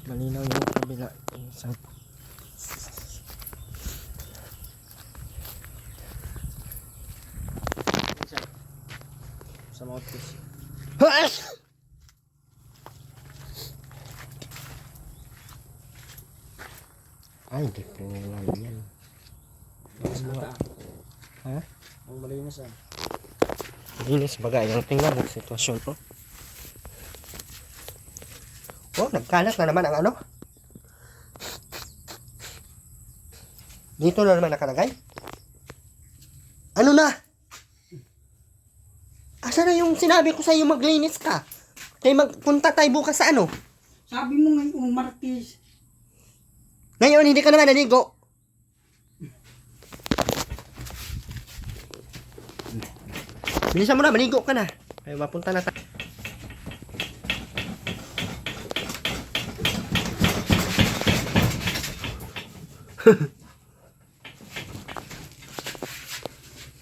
Malinaw yung kabila. Isang sa mouthpiece. ay, di po yan. Ha? Ang malinis ah. Linis bagay. Ang tingnan ng sitwasyon po. Oh, nagkalat na naman ang ano. Dito na naman nakalagay. Ano na? Asa na yung sinabi ko sa iyo maglinis ka? Kaya magpunta tayo bukas sa ano? Sabi mo ngayon, Martes. Ngayon, hindi ka naman naligo. Bilisan mo na, maligo ka na. Kaya mapunta na tayo.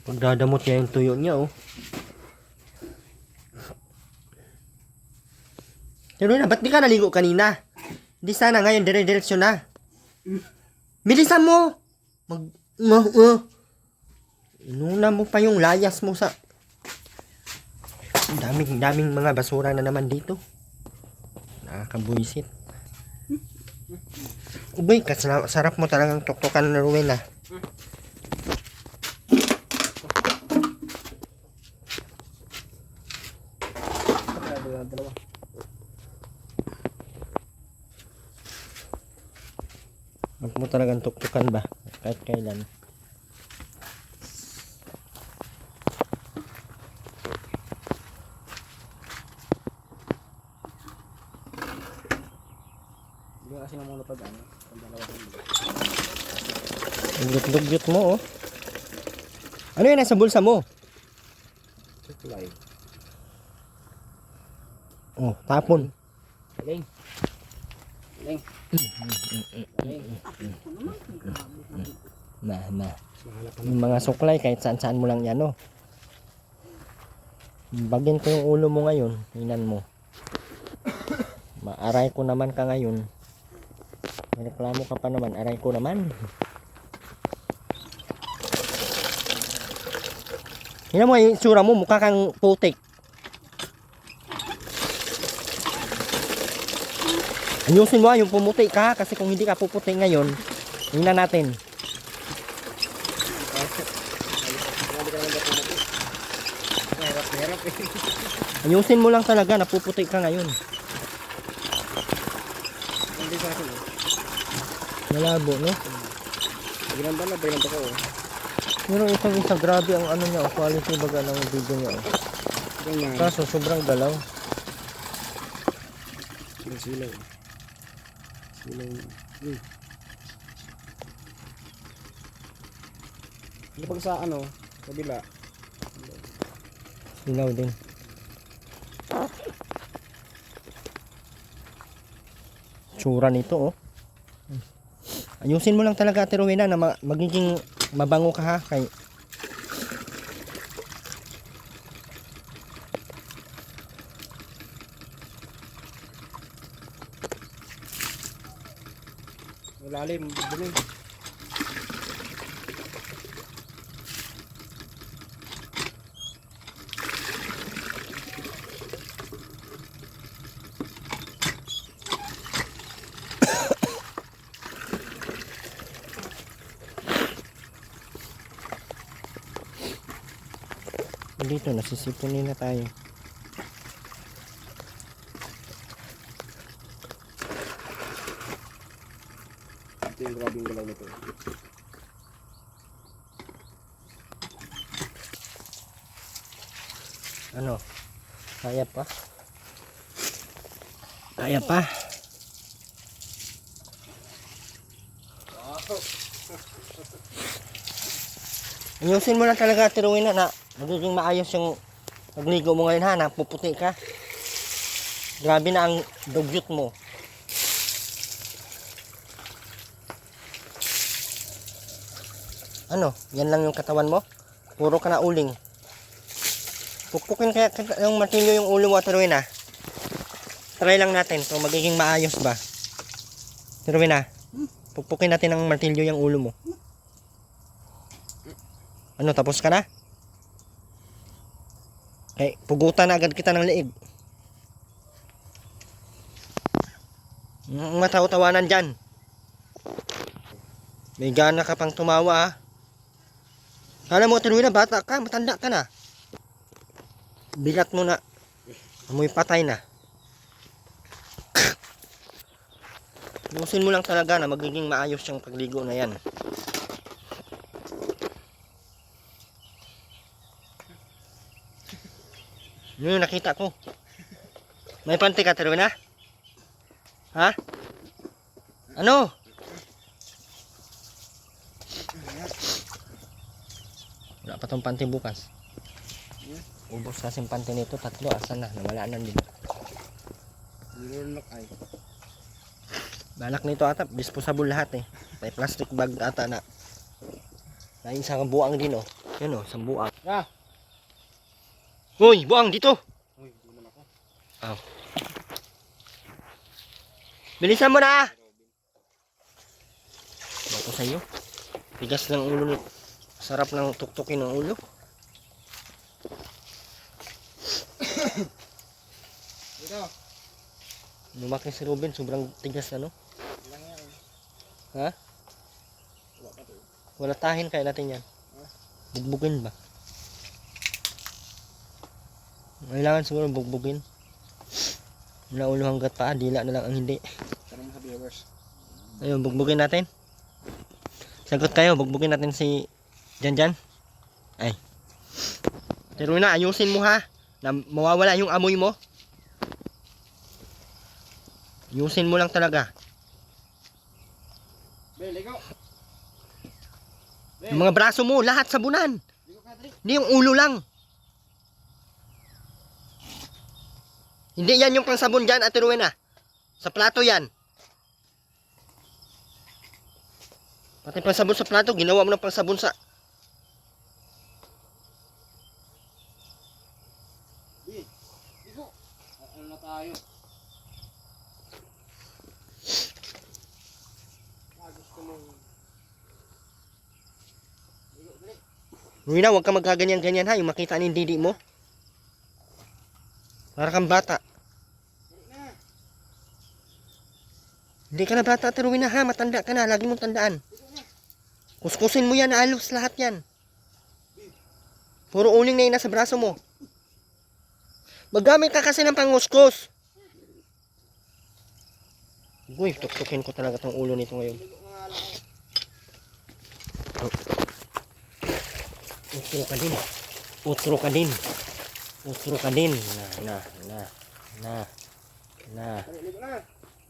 Pagdadamot niya yung tuyo niya, oh. Pero na, ba't di ka naligo kanina? Di sana ngayon, dire-diretso na. Bilisan mo! Inuna mo pa yung layas mo sa... daming mga basura na naman dito. Nakakabuisit. Uy, sarap mo talagang tuktukan na Rowena. Dalawa. Huwag mo talagang tuktukan ba? Kahit kailan. Hindi kasi namuna pag ano. Pag dalawa ko. Dugyot mo, oh. Ano yun nasa bulsa mo? Supply. Oh, tapon. Galing. Galing. Na. Yung mga suklay, kahit saan mo lang yan, oh. Bagin ko yung ulo mo ngayon. Tingnan mo. Maaray ko naman ka ngayon. May reklamo ka pa naman. Aray ko naman. Tingnan mo yung itsura mo. Mukha kang putik. Ayusin mo yung pumuti ka. Kasi kung hindi ka puputi ngayon, tingnan natin. Hirap eh. Ayusin mo lang talaga. Napuputi ka ngayon. Hindi sa akin eh. Malabo, no? Ginanda na, ginanda ko oh. Pero itong isa, grabe ang ano niya, quality baga ng video niya. Ganyan. Kaso sobrang dalaw. Silaw. Silaw. Hindi pag sa ano, kabila. Silaw din. Tsura nito, oh. Ayusin mo lang talaga, Ate Rowena, na magiging mabango ka, ha. Kay Malalim, dumi. dito, nasisipunin na tayo. Ito yung grabing galaw nito. Ano? Kaya pa? Kaya pa? Ayusin mo lang talaga, Ate Rowena, na magiging maayos yung pagligo mo ngayon, ha. Napuputi ka. Grabe na ang dugyot mo. Ano? Yan lang yung katawan mo? Puro ka na uling. Pukpukin kaya yung martilyo yung ulo mo, Ate Rowena. Try lang natin kung magiging maayos ba. Rowena, pukpukin natin ng martilyo yung ulo mo. Ano, tapos ka na? Okay, pugutan na agad kita ng leeg. Ang mataw-tawanan dyan. May gana ka pang tumawa ha. Kala mo, Rowena, bata ka, matanda ka na. Bigat mo na. Amoy patay na. Ayusin mo lang talaga na magiging maayos yung pagligo na yan. Yun yung nakita ko. May panty ka, Rowena? Ha? Ano? Wala pa tong panty bukas. Ubos kasi yung panty nito. 3, asan na? Nawala na din. Nilulok ay. Balak nito ata, disposable lahat eh. May plastic bag ata na. May isang buang din oh. Yan oh, isang buang. Ah! Hoy, buang dito! Uy, hindi naman ako. Aw. Bilisan mo na! Ako sa iyo. Tigas ng ulo nito. Sarap ng tuktukin ng ulo. Dito. Lumaki si Ruben, sobrang tigas na no? Ilang yan. Ha? Wala pa to. Wala tahin kaya natin yan. Bugbugin ba? Kailangan siguro bugbugin. Mula ulo hanggat paa, dila na lang ang hindi. Tanong mo sa viewers. Ayun, bugbugin natin. Sagot kayo, bugbugin natin si Janjan. Ay. Pero na, ayusin mo ha. Na mawawala yung amoy mo. Ayusin mo lang talaga. Be, ligo. Yung mga braso mo, lahat sabunan. Ligo ka, Dri. Hindi yung ulo lang. Hindi yan yung pangsabon dyan, Ate Rowena. Sa plato yan. Pati pangsabon sa plato, ginawa mo ng pangsabon sa... Be, ligo. Ano na tayo? Gusto mong... Ligo, Dri. Rowena, huwag ka magkaganyan-ganyan ha, yung makita ng didi mo. Para kang bata. Hindi ka na bata, Ate Rowena ha, matanda ka na, lagi mong tandaan. Kuskusin mo yan, alos lahat yan. Puro uling na yun nasa braso mo. Maggamit ka kasi ng panguskus. Uy, tuktukin ko talaga tong ulo nito ngayon. Utro ka din. Utro ka din. Utro ka din. Na. Ligo na.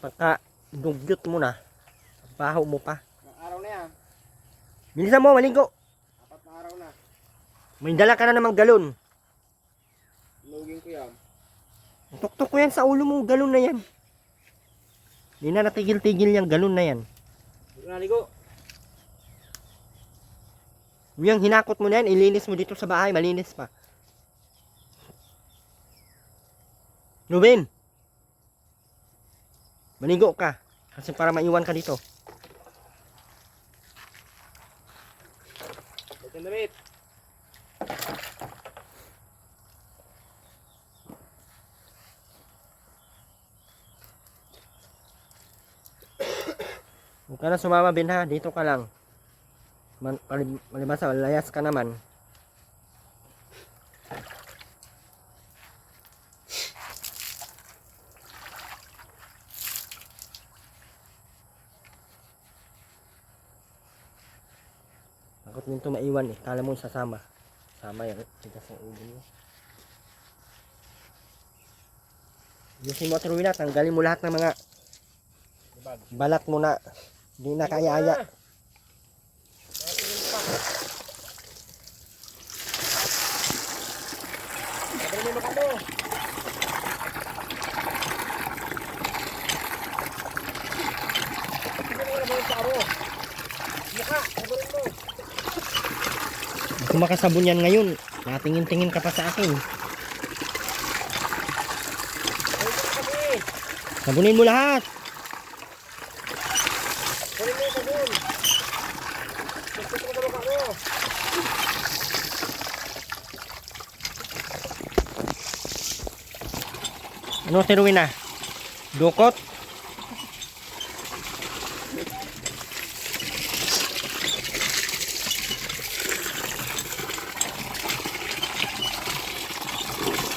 Pagka dugyot mo na, baho mo pa. Ilang araw na yan. Bilisan mo, maligo. 4 na araw na. May dala ka na namang galon. Lugin ko yan. Tuktok ko yan sa ulo mo, galon na yan. Hindi na natigil-tigil yung galon na yan. Ligo na, ligo. Yung hinakot mo na yan, ilinis mo dito sa bahay, malinis pa. Ruben! Maligo ka. Kasi para maiwan ka dito. Huwag kang damit. Huwag ka na sumama, Ben ha. Dito ka lang. Malibasa, layas ka naman. Takot nito maiwan eh. Kala mo sasama. Sama yan. Tigas ng ulo mo. Yusin mo, Ate Rowena. Tanggalin mo lahat ng mga balat mo na di na kaya-aya. Sabi mo maka mo. Kung makasabon yan ngayon, natingin-tingin ka pa sa akin. Sabunin mo lahat. Kunin mo ito dun. Gusto ko na mukha mo. Ano si Rowena? Dukot?